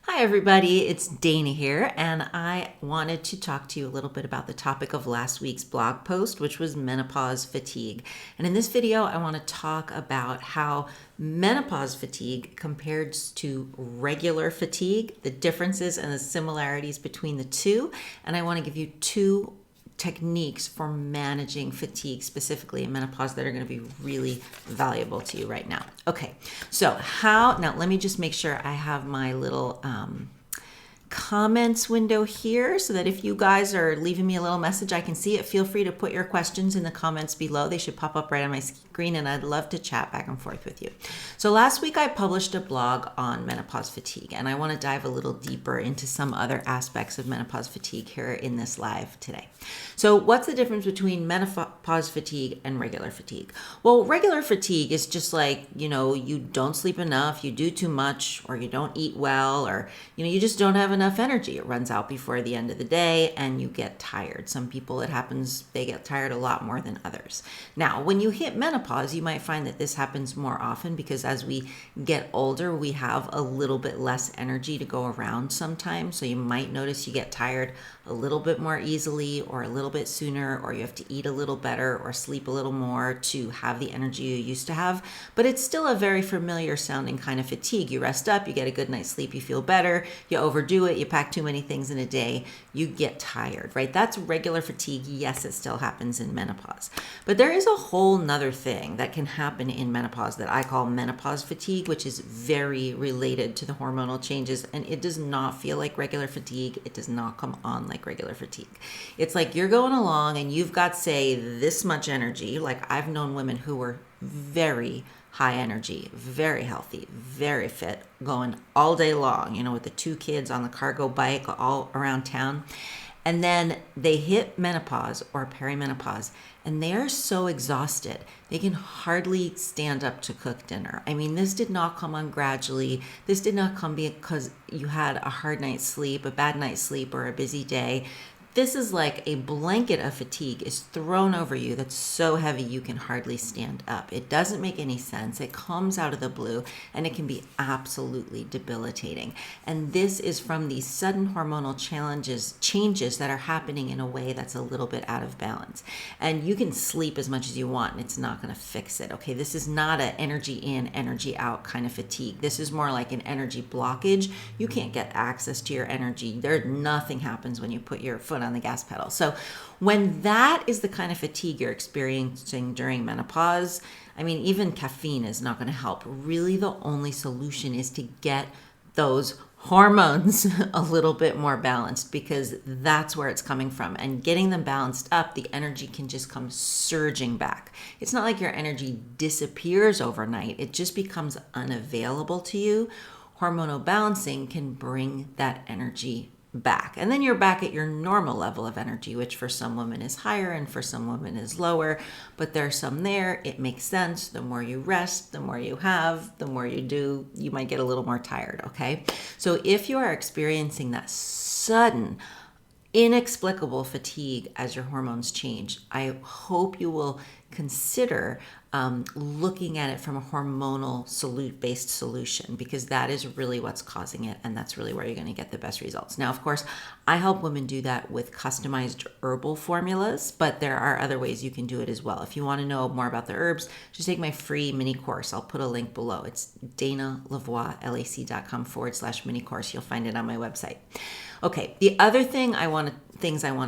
Hi, everybody. It's Dana here, and I wanted to talk to you a little bit about the topic of last week's blog post, which was menopause fatigue. And in this video, I want to talk about how menopause fatigue compares to regular fatigue, the differences and the similarities between the two. And I want to give you two techniques for managing fatigue, specifically in menopause, that are going to be really valuable to you right now. Okay, so now let me just make sure I have my little comments window here so that if you guys are leaving me a little message, I can see it. Feel free to put your questions in the comments below. They should pop up right on my screen, and I'd love to chat back and forth with you. So last week I published a blog on menopause fatigue, and I want to dive a little deeper into some other aspects of menopause fatigue here in this live today. So what's the difference between menopause fatigue and regular fatigue? Well, regular fatigue is just like, you don't sleep enough, you do too much, or you don't eat well, or, you just don't have enough energy. It runs out before the end of the day and you get tired. Some people, they get tired a lot more than others. Now, when you hit menopause, you might find that this happens more often because as we get older, we have a little bit less energy to go around sometimes. So you might notice you get tired a little bit more easily or a little bit sooner, or you have to eat a little better or sleep a little more to have the energy you used to have. But it's still a very familiar sounding kind of fatigue. You rest up, you get a good night's sleep, you feel better, you overdo it, you pack too many things in a day, you get tired, right? That's regular fatigue. Yes, it still happens in menopause. But there is a whole nother thing that can happen in menopause that I call menopause fatigue, which is very related to the hormonal changes. And it does not feel like regular fatigue. It does not come on like regular fatigue. It's like you're going along and you've got, say, this much energy. Like I've known women who were very high energy, very healthy, very fit, going all day long, with the two kids on the cargo bike all around town. And then they hit menopause or perimenopause, and they are so exhausted, they can hardly stand up to cook dinner. I mean, this did not come on gradually. This did not come because you had a hard night's sleep, a bad night's sleep, or a busy day. This is like a blanket of fatigue is thrown over you that's so heavy you can hardly stand up. It doesn't make any sense. It comes out of the blue, and it can be absolutely debilitating. And this is from these sudden hormonal changes that are happening in a way that's a little bit out of balance. And you can sleep as much as you want, and it's not going to fix it. Okay, this is not an energy in, energy out kind of fatigue. This is more like an energy blockage. You can't get access to your energy. Nothing happens when you put your foot on the gas pedal. So when that is the kind of fatigue you're experiencing during menopause, I mean, even caffeine is not going to help. Really, the only solution is to get those hormones a little bit more balanced, because that's where it's coming from. And getting them balanced up, the energy can just come surging back. It's not like your energy disappears overnight. It just becomes unavailable to you. Hormonal balancing can bring that energy back. And then you're back at your normal level of energy, which for some women is higher and for some women is lower. But there's some there. It makes sense. The more you rest, the more you have, the more you do, you might get a little more tired. Okay. So if you are experiencing that sudden, inexplicable fatigue as your hormones change, I hope you will consider looking at it from a hormonal based solution, because that is really what's causing it, and that's really where you're going to get the best results. Now, of course, I help women do that with customized herbal formulas, but there are other ways you can do it as well. If you want to know more about the herbs, just take my free mini course. I'll put a link below. It's danalavoielac.com/mini course. You'll find it on my website. Okay, the other things I want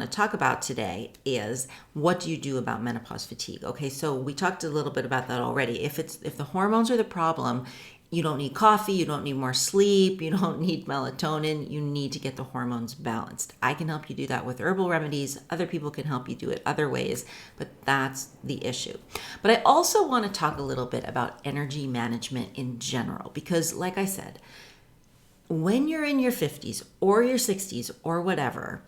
to talk about today is, what do you do about menopause fatigue? Okay, so we talked a little bit about that already. If the hormones are the problem, you don't need coffee, you don't need more sleep, you don't need melatonin, you need to get the hormones balanced. I can help you do that with herbal remedies. Other people can help you do it other ways, but that's the issue. But I also want to talk a little bit about energy management in general, because like I said, when you're in your 50s or your 60s or whatever,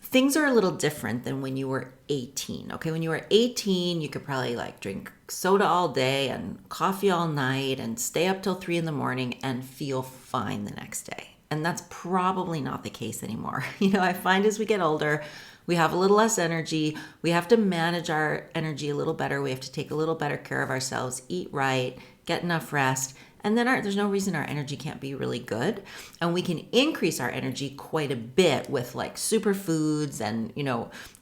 things are a little different than when you were 18. Okay, when you were 18, you could probably drink soda all day and coffee all night and stay up till 3 a.m. and feel fine the next day. And that's probably not the case anymore. I find as we get older, we have a little less energy. We have to manage our energy a little better. We have to take a little better care of ourselves, eat right, get enough rest. And then there's no reason our energy can't be really good. And we can increase our energy quite a bit with like superfoods and,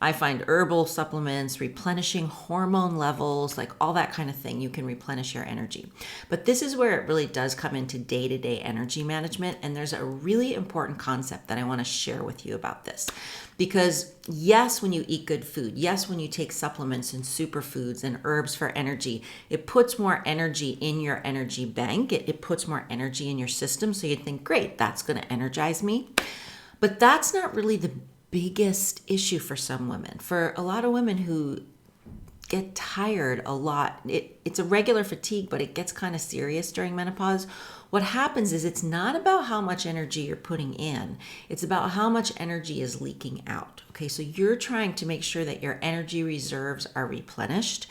I find herbal supplements, replenishing hormone levels, like all that kind of thing. You can replenish your energy. But this is where it really does come into day-to-day energy management. And there's a really important concept that I want to share with you about this. Because yes, when you eat good food, yes, when you take supplements and superfoods and herbs for energy, it puts more energy in your energy bank. It puts more energy in your system. So you'd think, great, that's going to energize me. But that's not really the biggest issue for some women. For a lot of women who get tired a lot, it's a regular fatigue, but it gets kind of serious during menopause. What happens is it's not about how much energy you're putting in. It's about how much energy is leaking out. Okay, so you're trying to make sure that your energy reserves are replenished.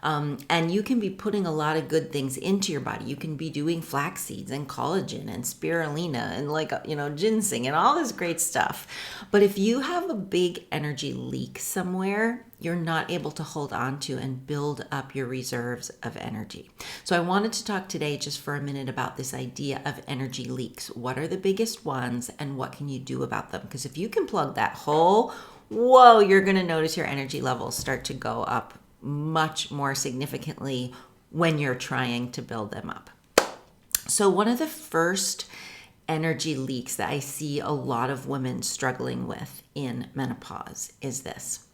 And you can be putting a lot of good things into your body. You can be doing flax seeds and collagen and spirulina and ginseng and all this great stuff. But if you have a big energy leak somewhere, you're not able to hold on to and build up your reserves of energy. So I wanted to talk today just for a minute about this idea of energy leaks. What are the biggest ones and what can you do about them? Because if you can plug that hole, whoa, you're going to notice your energy levels start to go up much more significantly when you're trying to build them up. So one of the first energy leaks that I see a lot of women struggling with in menopause is this.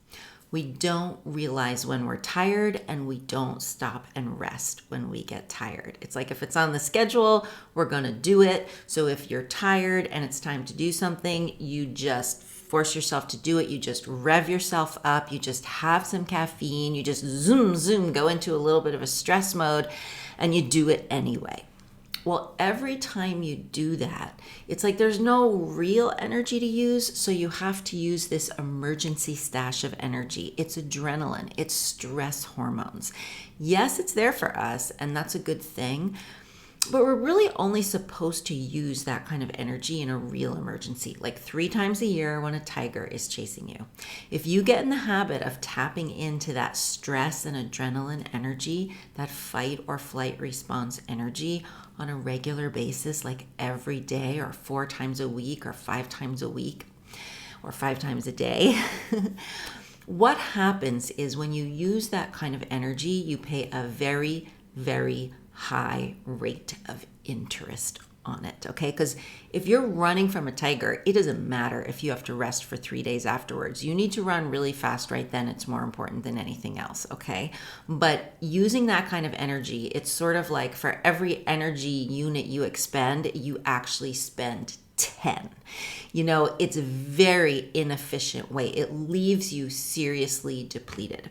We don't realize when we're tired and we don't stop and rest when we get tired. It's like if it's on the schedule, we're going to do it. So if you're tired and it's time to do something, you just force yourself to do it. You just rev yourself up. You just have some caffeine. You just zoom, go into a little bit of a stress mode and you do it anyway. Well, every time you do that, it's like there's no real energy to use, so you have to use this emergency stash of energy. It's adrenaline, it's stress hormones. Yes, it's there for us, and that's a good thing, but we're really only supposed to use that kind of energy in a real emergency, like 3 times a year when a tiger is chasing you. If you get in the habit of tapping into that stress and adrenaline energy, that fight or flight response energy on a regular basis, like every day or 4 times a week or 5 times a week or 5 times a day, what happens is when you use that kind of energy, you pay a very, very high rate of interest on it, okay? Because if you're running from a tiger, it doesn't matter if you have to rest for 3 days afterwards. You need to run really fast right then. It's more important than anything else, okay? But using that kind of energy, it's sort of like for every energy unit you expend, you actually spend 10. It's a very inefficient way. It leaves you seriously depleted.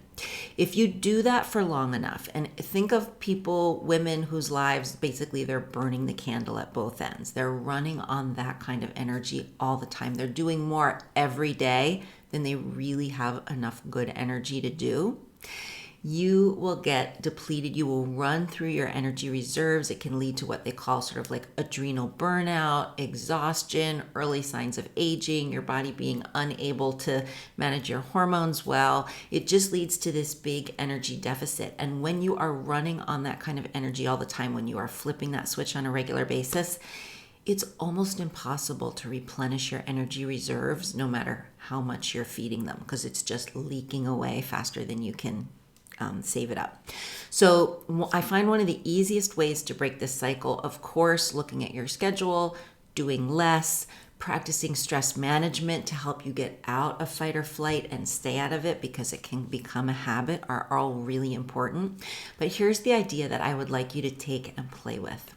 If you do that for long enough, and think of women whose lives, basically they're burning the candle at both ends. They're running on that kind of energy all the time. They're doing more every day than they really have enough good energy to do. You will get depleted. You will run through your energy reserves. It can lead to what they call sort of like adrenal burnout, exhaustion, early signs of aging, your body being unable to manage your hormones well. It just leads to this big energy deficit. And when you are running on that kind of energy all the time, when you are flipping that switch on a regular basis, it's almost impossible to replenish your energy reserves no matter how much you're feeding them, because it's just leaking away faster than you can save it up. So I find one of the easiest ways to break this cycle, of course, looking at your schedule, doing less, practicing stress management to help you get out of fight or flight and stay out of it, because it can become a habit, are all really important. But here's the idea that I would like you to take and play with.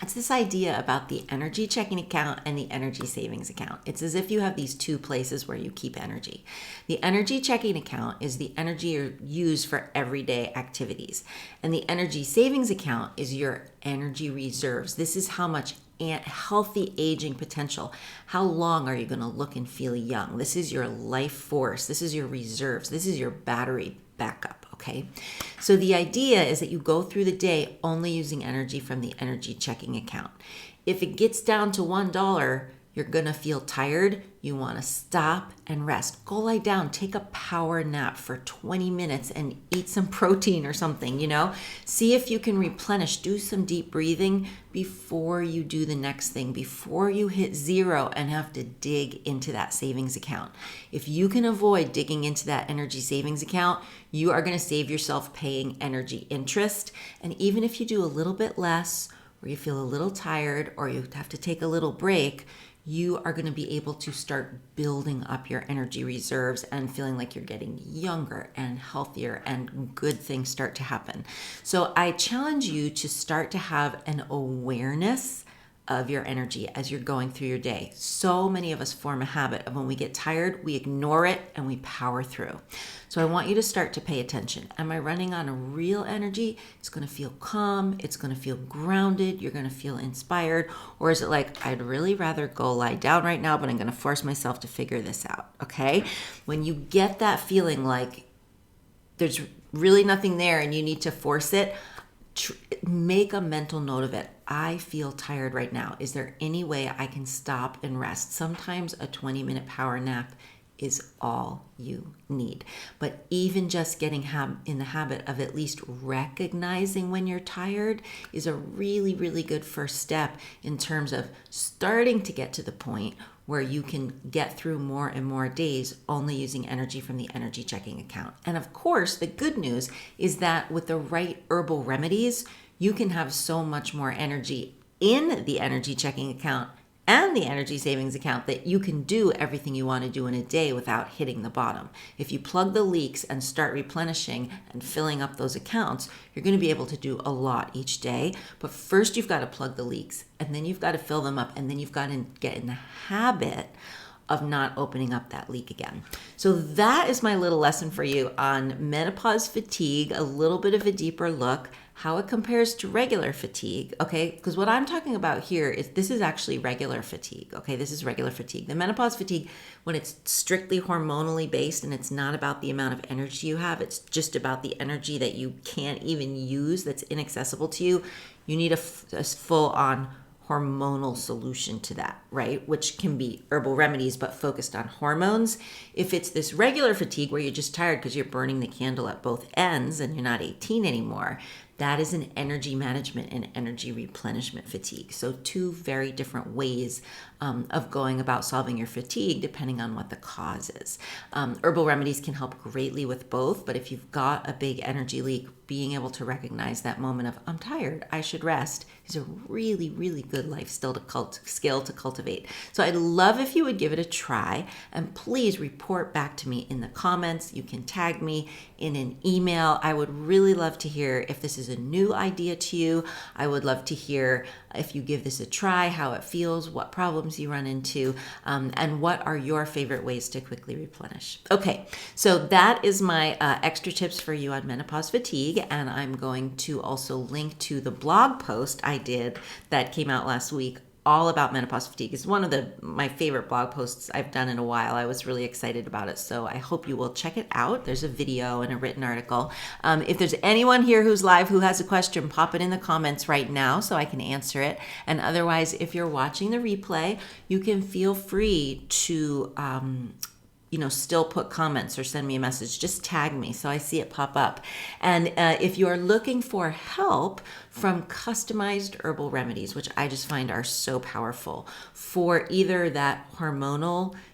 It's this idea about the energy checking account and the energy savings account. It's as if you have these 2 places where you keep energy. The energy checking account is the energy you use for everyday activities. And the energy savings account is your energy reserves. This is how much healthy aging potential. How long are you going to look and feel young? This is your life force. This is your reserves. This is your battery backup, okay? So the idea is that you go through the day only using energy from the energy checking account. If it gets down to $1, you're going to feel tired, you want to stop and rest. Go lie down, take a power nap for 20 minutes and eat some protein or something, See if you can replenish. Do some deep breathing before you do the next thing, before you hit zero and have to dig into that savings account. If you can avoid digging into that energy savings account, you are going to save yourself paying energy interest. And even if you do a little bit less, or you feel a little tired, or you have to take a little break, you are going to be able to start building up your energy reserves and feeling like you're getting younger and healthier and good things start to happen. So I challenge you to start to have an awareness of your energy as you're going through your day. So many of us form a habit of when we get tired, we ignore it and we power through. So I want you to start to pay attention. Am I running on a real energy? It's going to feel calm. It's going to feel grounded. You're going to feel inspired. Or is it like, I'd really rather go lie down right now, but I'm going to force myself to figure this out. Okay. When you get that feeling like there's really nothing there and you need to force it, make a mental note of it. I feel tired right now. Is there any way I can stop and rest? Sometimes a 20-minute power nap is all you need. But even just getting in the habit of at least recognizing when you're tired is a really, really good first step in terms of starting to get to the point where you can get through more and more days only using energy from the energy checking account. And of course, the good news is that with the right herbal remedies, you can have so much more energy in the energy checking account and the energy savings account that you can do everything you want to do in a day without hitting the bottom. If you plug the leaks and start replenishing and filling up those accounts, you're going to be able to do a lot each day. But first you've got to plug the leaks, and then you've got to fill them up, and then you've got to get in the habit of not opening up that leak again. So that is my little lesson for you on menopause fatigue, a little bit of a deeper look, how it compares to regular fatigue, okay? Because what I'm talking about here is this is actually regular fatigue, okay? This is regular fatigue. The menopause fatigue, when it's strictly hormonally based and it's not about the amount of energy you have, it's just about the energy that you can't even use, that's inaccessible to you, you need a full-on hormonal solution to that, right? Which can be herbal remedies, but focused on hormones. If it's this regular fatigue where you're just tired because you're burning the candle at both ends and you're not 18 anymore, that is an energy management and energy replenishment fatigue. So two very different ways of going about solving your fatigue depending on what the cause is. Herbal remedies can help greatly with both, but if you've got a big energy leak, being able to recognize that moment of, I'm tired, I should rest, is a really, really good life skill to cultivate. So I'd love if you would give it a try, and please report back to me in the comments. You can tag me in an email. I would really love to hear if this is a new idea to you. I would love to hear if you give this a try, how it feels, what problems you run into, and what are your favorite ways to quickly replenish. Okay, so that is my extra tips for you on menopause fatigue, and I'm going to also link to the blog post I did that came out last week all about menopause fatigue. It's one of my favorite blog posts I've done in a while. I was really excited about it, so I hope you will check it out. There's a video and a written article. If there's anyone here who's live who has a question, pop it in the comments right now so I can answer it. And otherwise, if you're watching the replay, you can feel free to still put comments or send me a message. Just tag me so I see it pop up. And if you're looking for help from customized herbal remedies, which I just find are so powerful for either that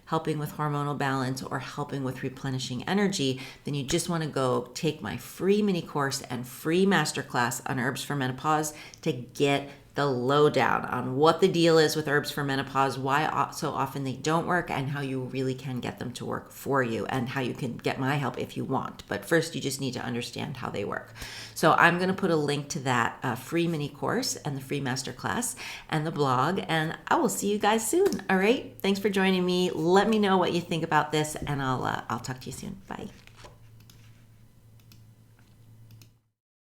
helping with hormonal balance or helping with replenishing energy, then you just want to go take my free mini course and free masterclass on herbs for menopause to get the lowdown on what the deal is with herbs for menopause, why so often they don't work, and how you really can get them to work for you, and how you can get my help if you want. But first, you just need to understand how they work. So I'm going to put a link to that free mini course and the free masterclass and the blog, and I will see you guys soon. All right. Thanks for joining me. Let me know what you think about this, and I'll talk to you soon. Bye.